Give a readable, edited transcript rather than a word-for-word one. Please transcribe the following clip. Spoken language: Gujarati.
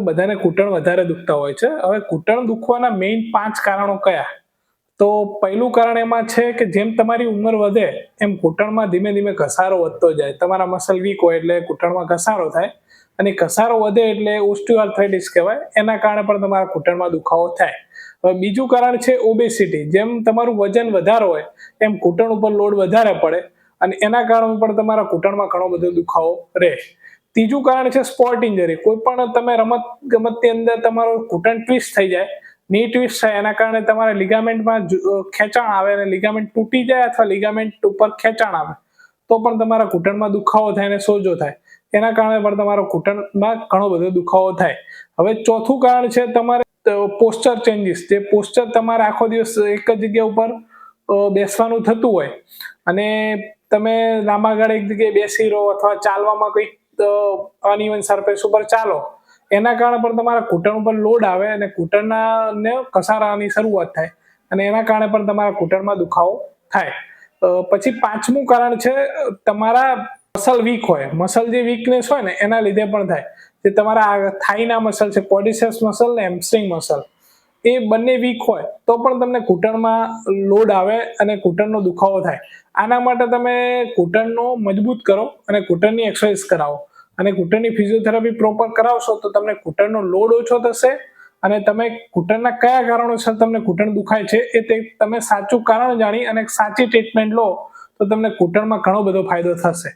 બધાને ઘૂંટણ વધારે દુખતા હોય છે. હવે ઘૂંટણ દુખવાના મેઇન 5 કારણો કયા? તો પહેલું કારણ એમાં છે કે જેમ તમારી ઉંમર વધે એમ ઘૂંટણમાં ધીમે ધીમે ઘસારો વધતો જાય. તમારા મસલ વીક હોય એટલે ઘૂંટણમાં ઘસારો થાય, અને ઘસારો વધે એટલે ઓસ્ટિયોઆર્થ્રાઇટિસ કહેવાય. એના કારણે પણ તમારા ઘૂંટણમાં દુખાવો થાય. હવે બીજું કારણ છે ઓબેસિટી. જેમ તમારું વજન વધારે હોય એમ ઘૂંટણ ઉપર લોડ વધારે પડે, અને એના કારણે પણ તમારા ઘૂંટણમાં ઘણો બધો દુખાવો રહે. ત્રીજું કારણ છે સ્પોર્ટ ઇન્જરી. કોઈ પણ તમે રમત ગમતની અંદર તમારો ઘૂંટણ ટ્વિસ્ટ થઈ જાય, ની ટ્વિસ્ટ થાય, એના કારણે તમારા લિગામેન્ટમાં ખેંચાણ આવે અને લિગામેન્ટ તૂટી જાય અથવા લિગામેન્ટ ઉપર ખેંચાણ આવે તો પણ તમારા ઘૂંટણમાં દુખાવો થાય અને સોજો થાય. એના કારણે પણ તમારો ઘૂંટણમાં ઘણો બધો દુખાવો થાય. હવે ચોથું કારણ છે તમારે પોસ્ચર ચેન્જીસ. જે પોસ્ચર તમારે આખો દિવસ એક જ જગ્યા ઉપર બેસવાનું થતું હોય અને તમે લાંબા ગાળે એક જગ્યાએ બેસી રહો અથવા ચાલવામાં કંઈક અનઇવન સરફેસ ઉપર ચાલો, એના કારણે પણ તમારા ઘૂંટણ ઉપર લોડ આવે અને ઘૂંટણને ઘસારાની શરૂઆત થાય, અને એના કારણે પણ તમારા ઘૂંટણમાં દુખાવો થાય. પછી પાંચમું કારણ છે તમારા મસલ વીક હોય. મસલ જે વીકનેસ હોય ને એના લીધે પણ થાય. જે તમારા થાઈના મસલ છે, ક્વોડ્રિસેપ્સ મસલ ને હેમસ્ટ્રિંગ મસલ, એ બંને વીક હોય તો પણ તમને ઘૂંટણમાં લોડ આવે અને ઘૂંટણનો દુખાવો થાય. આના માટે તમે ઘૂંટણનો મજબૂત કરો અને ઘૂંટણની એક્સરસાઇઝ કરાવો, અને ઘૂંટણની ફિઝિયોથેરાપી પ્રોપર કરાવશો તો તમને ઘૂંટણનો લોડ ઓછો થશે, અને તમે ઘૂંટણના કયા કારણોસર તમને ઘૂંટણ દુખાય છે એ તમે સાચું કારણ જાણી અને સાચી ટ્રીટમેન્ટ લો તો તમને ઘૂંટણમાં ઘણો બધો ફાયદો થશે.